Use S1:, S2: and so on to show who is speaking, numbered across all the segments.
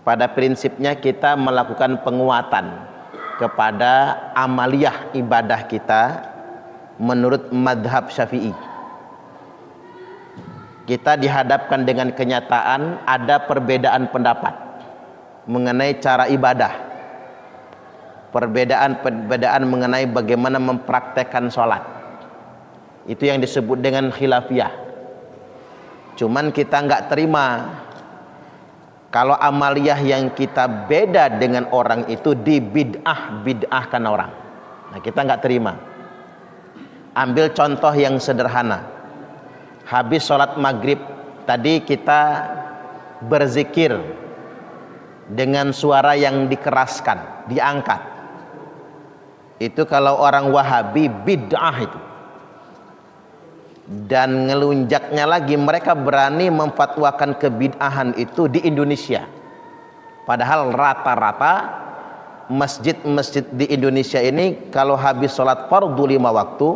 S1: pada prinsipnya kita melakukan penguatan kepada amaliyah ibadah kita menurut madhab Syafi'i. Kita dihadapkan dengan kenyataan ada perbedaan pendapat mengenai cara ibadah, perbedaan mengenai bagaimana mempraktekkan sholat. Itu yang disebut dengan khilafiyah. Cuman kita nggak terima kalau amaliyah yang kita beda dengan orang itu bid'ahkan orang. Nah, kita nggak terima. Ambil contoh yang sederhana. Habis sholat maghrib tadi kita berzikir dengan suara yang dikeraskan, diangkat. Itu kalau orang Wahabi bid'ah itu. Dan ngelunjaknya lagi, mereka berani memfatwakan kebid'ahan itu di Indonesia. Padahal rata-rata masjid-masjid di Indonesia ini kalau habis sholat fardu 5 waktu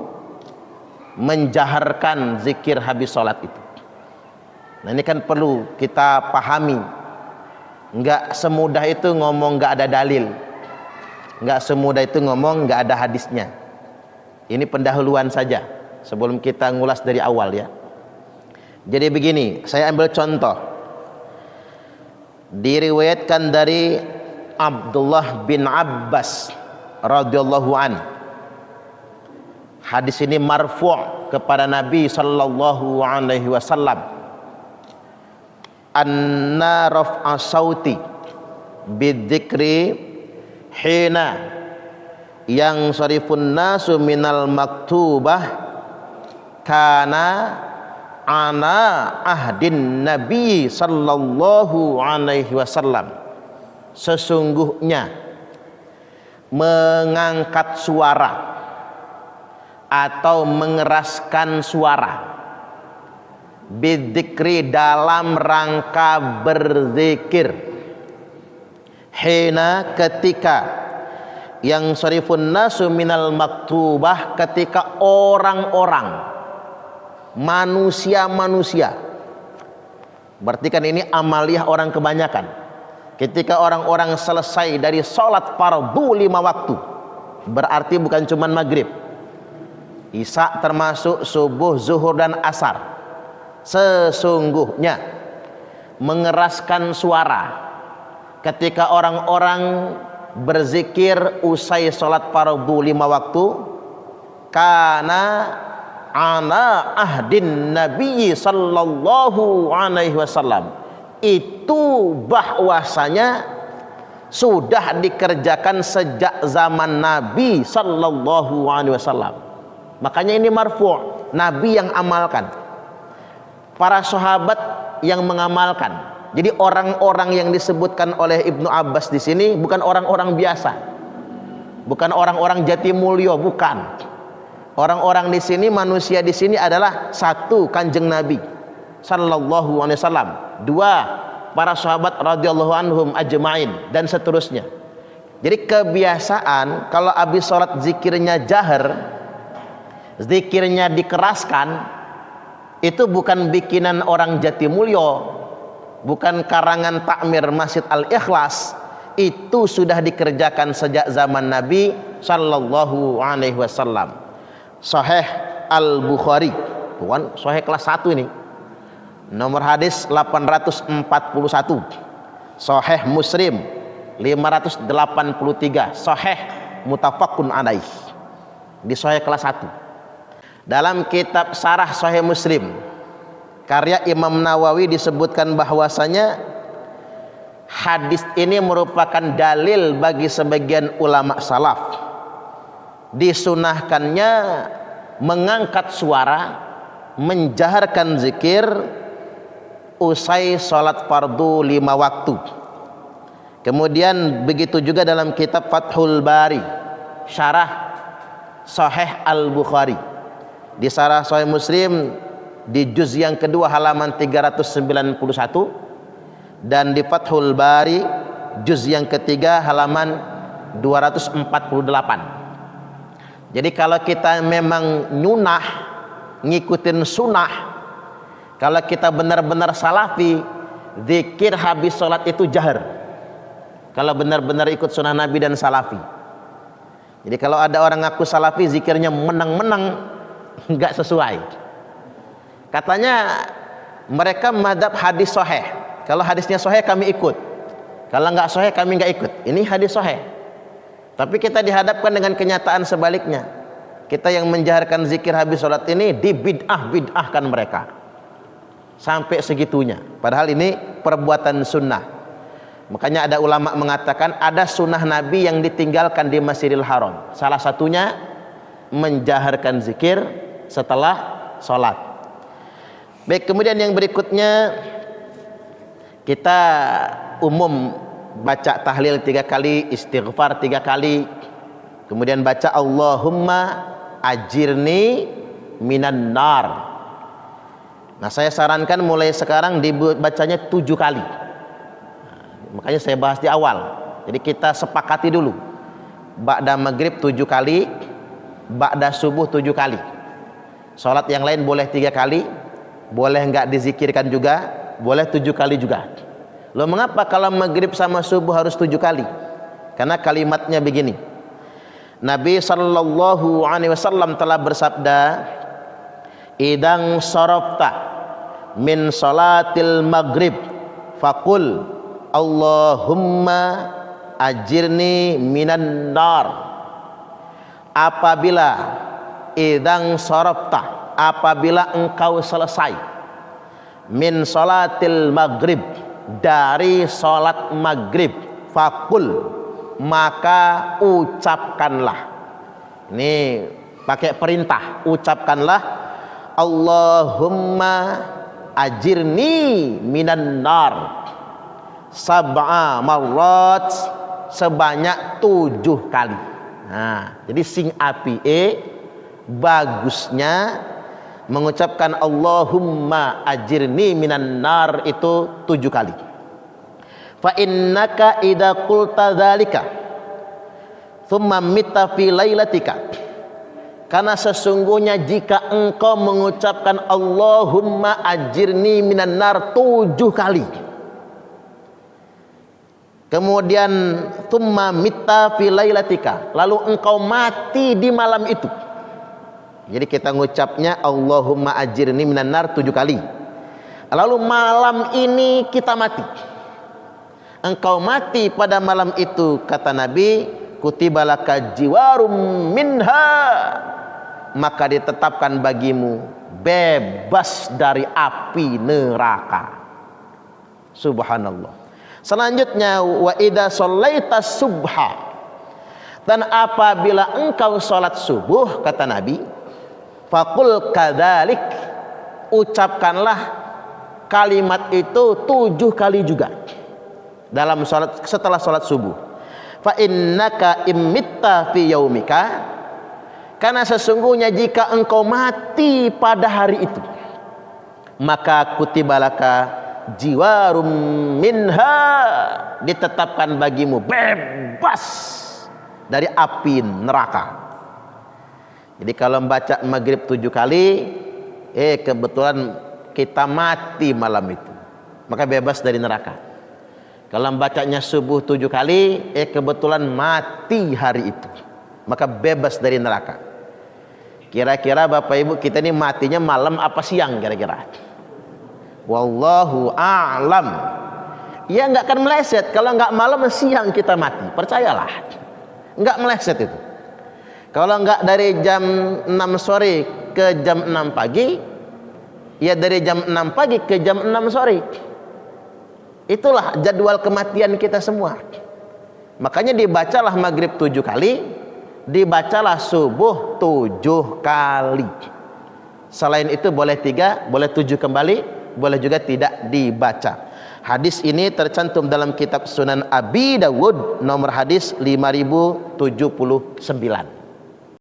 S1: menjaharkan zikir habis sholat itu. Nah, ini kan perlu kita pahami. Enggak semudah itu ngomong enggak ada dalil, enggak semudah itu ngomong enggak ada hadisnya. Ini pendahuluan saja sebelum kita ngulas dari awal ya. Jadi begini, saya ambil contoh. Diriwayatkan dari Abdullah bin Abbas radhiyallahu an. Hadis ini marfu' kepada Nabi sallallahu alaihi wasallam. Anna raf'a sauti bidzikri hina yang sarifun nasu minal maktubah kana ana ahdin Nabi sallallahu alaihi wasallam. Sesungguhnya mengangkat suara atau mengeraskan suara bidzikri dalam rangka berzikir hina ketika yang sarifun nasu minal maktubah ketika orang-orang manusia-manusia, berarti kan ini amaliyah orang kebanyakan, ketika orang-orang selesai dari sholat fardu 5 waktu, berarti bukan cuman maghrib, isya termasuk subuh, zuhur dan asar. Sesungguhnya mengeraskan suara ketika orang-orang berzikir usai sholat fardu 5 waktu, karena ana ahdin Nabi sallallahu alaihi wasallam, itu bahwasanya sudah dikerjakan sejak zaman Nabi sallallahu alaihi wasallam. Makanya ini marfu', Nabi yang amalkan, para sahabat yang mengamalkan. Jadi orang-orang yang disebutkan oleh Ibnu Abbas di sini bukan orang-orang biasa, bukan orang-orang Jatimulyo, bukan. Orang-orang di sini, manusia di sini adalah satu, Kanjeng Nabi sallallahu alaihi wasallam, dua, para sahabat radhiyallahu anhum ajmain, dan seterusnya. Jadi kebiasaan kalau habis sholat zikirnya jahar, zikirnya dikeraskan, itu bukan bikinan orang Jatimulyo, bukan karangan takmir Masjid Al-Ikhlas. Itu sudah dikerjakan sejak zaman Nabi sallallahu alaihi wasallam. Sahih Al-Bukhari, tuan, sahih kelas 1 ini, nomor hadis 841. Sahih Muslim 583. Sahih mutafaqun alaih, di sahih kelas 1. Dalam kitab Syarah Sahih Muslim karya Imam Nawawi disebutkan bahwasanya hadis ini merupakan dalil bagi sebagian ulama salaf disunahkannya mengangkat suara, menjaharkan zikir usai sholat fardu 5 waktu. Kemudian begitu juga dalam kitab Fathul Bari, syarah Sahih Al-Bukhari, di syarah Sahih Muslim di juz yang kedua halaman 391, dan di Fathul Bari juz yang ketiga halaman 248. Jadi kalau kita memang nyunah, ngikutin sunnah, kalau kita benar-benar salafi, zikir habis sholat itu jahar. kalau benar-benar ikut sunnah Nabi dan salafi. Jadi kalau ada orang ngaku salafi zikirnya menang-menang, nggak sesuai. Katanya mereka madhab hadis sahih. Kalau hadisnya sahih kami ikut, kalau nggak sahih kami nggak ikut. Ini hadis sahih. Tapi kita dihadapkan dengan kenyataan sebaliknya. Kita yang menjaharkan zikir habis sholat ini dibid'ah-bid'ahkan mereka sampai segitunya. Padahal ini perbuatan sunnah. Makanya ada ulama mengatakan ada sunnah Nabi yang ditinggalkan di Masjidil Haram. Salah satunya menjaharkan zikir setelah sholat. Baik, kemudian yang berikutnya kita umum baca tahlil 3 kali, istighfar 3 kali, kemudian baca Allahumma ajirni minan nar. Nah, saya sarankan mulai sekarang dibacanya 7 kali. Makanya saya bahas di awal. Jadi kita sepakati dulu. Ba'da maghrib 7 kali, ba'da subuh 7 kali. Salat yang lain boleh 3 kali, boleh enggak dizikirkan juga, boleh 7 kali juga. Loh, mengapa kalau maghrib sama subuh harus 7 kali? Karena kalimatnya begini. Nabi sallallahu alaihi wasallam telah bersabda, "Idang sarafta min salatil maghrib faqul Allahumma ajirni minan nar." Apabila idang sarafta, apabila engkau selesai min salatil maghrib, dari salat maghrib, faqul, maka ucapkanlah. Ini pakai perintah, ucapkanlah Allahumma ajirni minan nar sab'a marrat, sebanyak 7 kali. Nah, jadi sing api bagusnya mengucapkan Allahumma ajirni minan nar itu 7 kali. Fa innaka idza qulta dzalika thumma mitta fi lailatika, karena sesungguhnya jika engkau mengucapkan Allahumma ajirni minan nar 7 kali, kemudian thumma mitta fi lailatika, lalu engkau mati di malam itu. Jadi kita ngucapnya Allahumma ajirni minan nar 7 kali. Lalu malam ini kita mati. Engkau mati pada malam itu, kata Nabi, kutibalaka jiwarum minha, maka ditetapkan bagimu bebas dari api neraka. Subhanallah. Selanjutnya, wa idza shallaita subha, dan apabila engkau salat subuh, kata Nabi, faqul kadzalik, ucapkanlah kalimat itu 7 kali juga dalam salat, setelah salat subuh. Fa innaka immitta fi yaumika, karena sesungguhnya jika engkau mati pada hari itu, maka kutibalaka jiwarum minha, ditetapkan bagimu bebas dari api neraka. Jadi kalau membaca maghrib 7 kali, kebetulan kita mati malam itu, maka bebas dari neraka. Kalau membacanya subuh 7 kali, kebetulan mati hari itu, maka bebas dari neraka. Kira-kira Bapak Ibu, kita ini matinya malam apa siang kira-kira? Wallahu a'lam. Ya nggak akan meleset. Kalau nggak malam, siang kita mati, percayalah, nggak meleset itu. Kalau nggak dari jam 6 sore ke jam 6 pagi, ya dari jam 6 pagi ke jam 6 sore. Itulah jadwal kematian kita semua. Makanya dibacalah maghrib 7 kali, dibacalah subuh 7 kali. Selain itu boleh 3, boleh 7 kembali, boleh juga tidak dibaca. Hadis ini tercantum dalam kitab Sunan Abi Dawud, nomor hadis 5079.